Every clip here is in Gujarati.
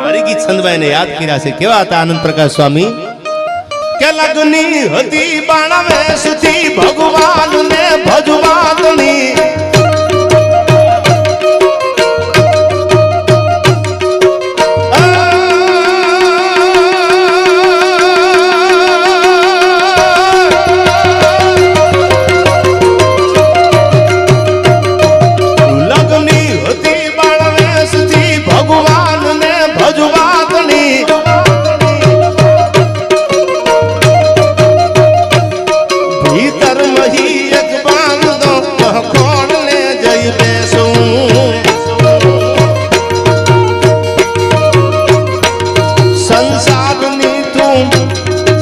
હરિગીત છંદવાઈને યાદ કર્યા છે. કેવા હતા આનંદ પ્રકાશ સ્વામી? કે લગની હતી બાણવે સુધી ભગવાન ને ભજવાતની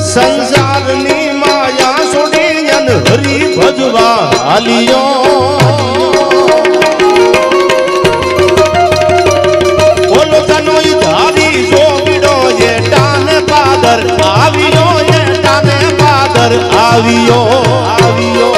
સંસારની માયા છોડી અન હરી ભજવા હાલિયો ઓલો તનોઈ ધારી જોગડો એ ટાને પાદર આવ્યો એ ટાને પાદર આવ્યો આવ્યો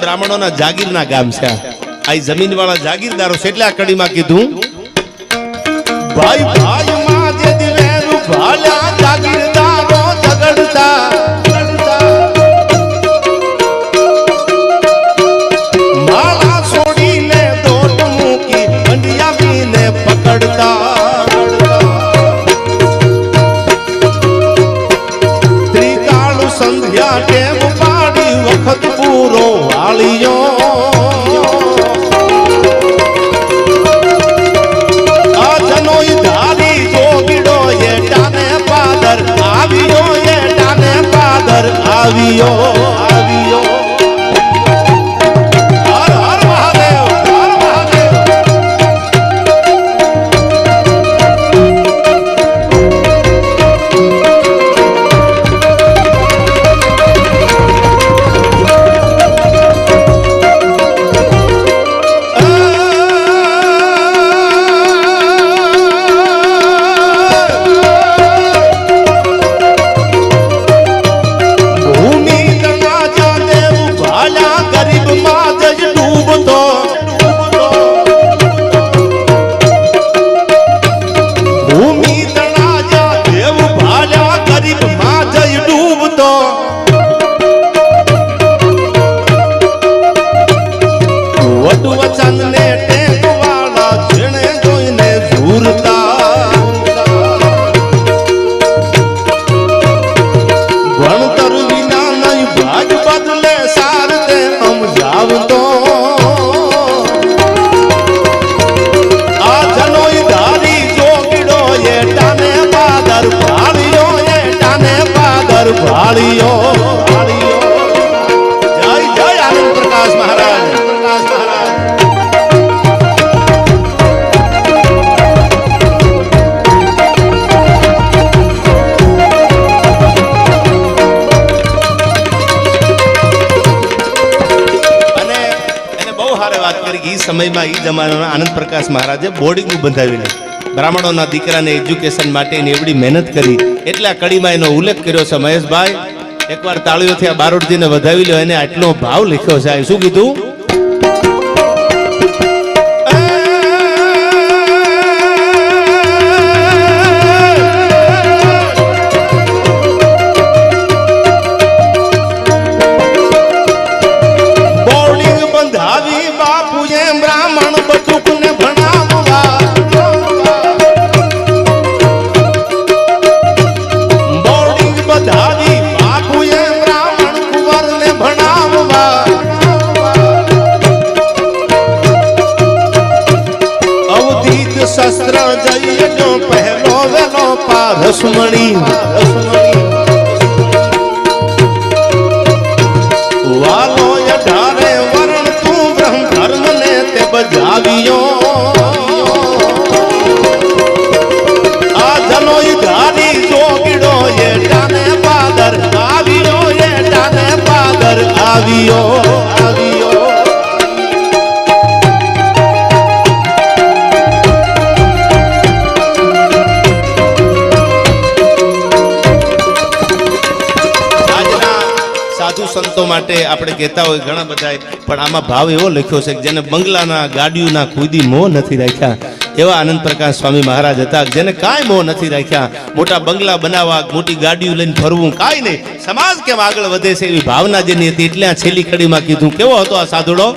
બ્રાહ્મણોના જાગીરના ગામ છે. આ જમીન વાળા જાગીરદારો છે એટલે આ કડીમાં કીધું ભાઈ ભાઈ માં જે દિવેરું ભાલ્યા જાગીરદારો ઝઘડતા માળા છોડીને દોટ મૂકી અંડિયાવીને પકડતા ત્રિકાળ સંધ્યા ટેમ પાડી વખત પૂરો વાળિયો આ જનોઈ ધારી જોગડો એ ટાને પાદર આવ્યો એ ટાને પાદર આવ્યો આવ્યો હર હર મહાદેવ હર મહાદેવ ભાળિયો જય જય આનંદ પ્રકાશ મહારાજ પ્રકાશ મહારાજ અને એને બહુ સારી વાત કરી કે એ સમયમાં એ જમાનામાં આનંદ પ્રકાશ મહારાજે બોર્ડિંગ બંધાવીને બ્રાહ્મણોના દીકરાને એજ્યુકેશન માટેની એવડી મહેનત કરી એટલા કડીમાં એનો ઉલ્લેખ કર્યો છે. મહેશભાઈ એકવાર તાળીઓથી આ બારોટજીને વધાવી લો. એને આટલો ભાવ લખ્યો છે. શું કીધું? બોર્ડિંગ બંધાવી બાપુએ બ્રાહ્મણ બટુકને ભણાવવા ધારી બાપુએ બ્રાહ્મણ કુંવરને ભણાવવા શસ્ત્ર જઈએ જો પહેલો વેલો પારસમણી વાલો યઢારે વરણ તું બ્રહ્મ ધર્મ ને તે બજાવ્યો આ જનોઈ ધારી જોગીડો એ ટાને પાદર આવ્યો એ ટાને પાદર આવ્યો આવ્યો સંતો માટે આપણે કહેતા હોય ઘણા બધા પણ આમાં ભાવ એવો લખ્યો છે કે જેને બંગલાના ગાડીઓના ખુદી મોહ નથી રાખ્યા એવા આનંદ પ્રકાશ સ્વામી મહારાજ હતા જેને કાંઈ મોહ નથી રાખ્યા મોટા બંગલા બનાવવા મોટી ગાડીઓ લઈને ફરવું કાંઈ નહીં સમાજ કેમ આગળ વધે છે એવી ભાવના જેની હતી એટલે આ છેલ્લી કડીમાં કીધું કેવો હતો આ સાધુડો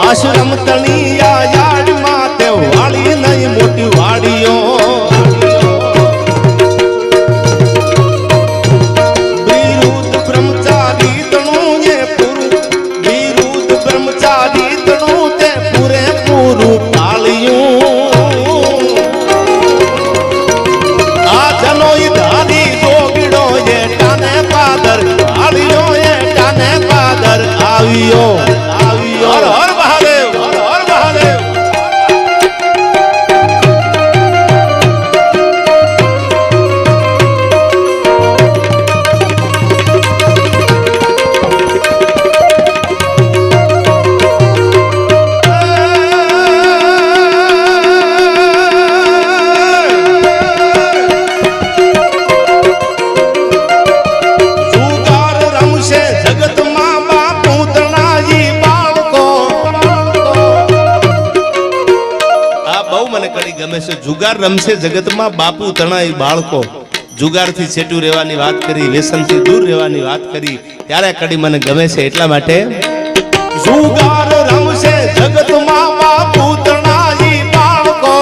આશ્રમ તણિયા યાડમાં તે વાળી નહીં મોટી વાડીઓ વિરુદ્ધ બ્રહ્મચારી તણું એ પૂરું વિરુદ્ધ બ્રહ્મચારી તણું તે પૂરેપૂરું પાળ્યું આ જનોઈ ધારી જોગીડો એ ટાને પાદર પાળ્યો એ ટાને પાદર આવ્યો આવ્યો હર હર ગમે છે જુગાર રમશે જગતમાં બાપુ તણાઈ બાળકો જુગારથી છેટું રહેવાની વાત કરી વ્યસનથી દૂર રહેવાની વાત કરી ત્યારે કડી મને ગમે છે એટલા માટે જુગાર રમશે જગતમાં બાપુ તણાઈ બાળકો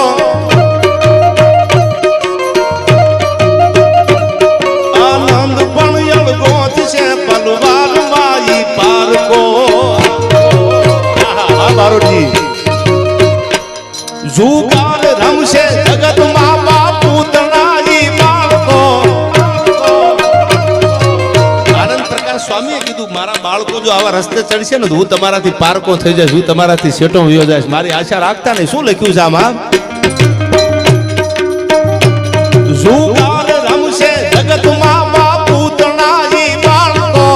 આનંદ પણ યળગોથ છે પલવાર માઈ પારકો આ બારોટી જુગાર રમશે જગતમાં બાપુ તણાઈ બાળકો આનંદ પ્રકાશ સ્વામીએ કીધું મારા બાળકો જો આવા રસ્તે ચડશે ને તો હું તમારાથી પારકો થઈ જઈશ હું તમારાથી શેઠો વયો જઈશ મારી આશા રાખતા નહીં શું લખ્યું છે આમાં જુગાર રમશે જગતમાં બાપુ તણાઈ બાળકો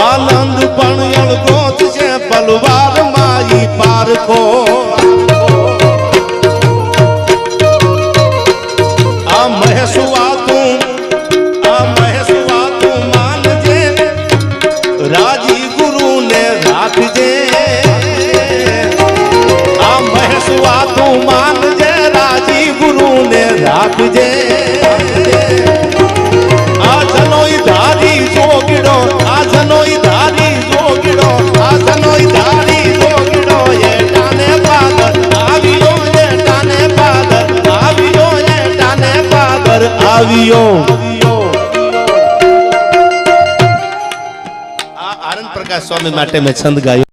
આનંદ પણ યળગોથ છે પલવાર માઈ પારકો આ મહેસુઆ તું માનજે રાજી ગુરુ ને રાખજે આ મહેસુઆ તું માનજે રાજી ગુરુ ને રાખજે આ જનોઈ ધારી જોગીડો આ જનોઈ ધારી જોગીડો આ જનોઈ ધારી જોગીડો એ ટાને પાદર આવ્યો એ ટાને પાદર આવ્યો એ ટાને પાદર આવ્યો આ આનંદ પ્રકાશ સ્વામી માટે મેં છંદ ગાયો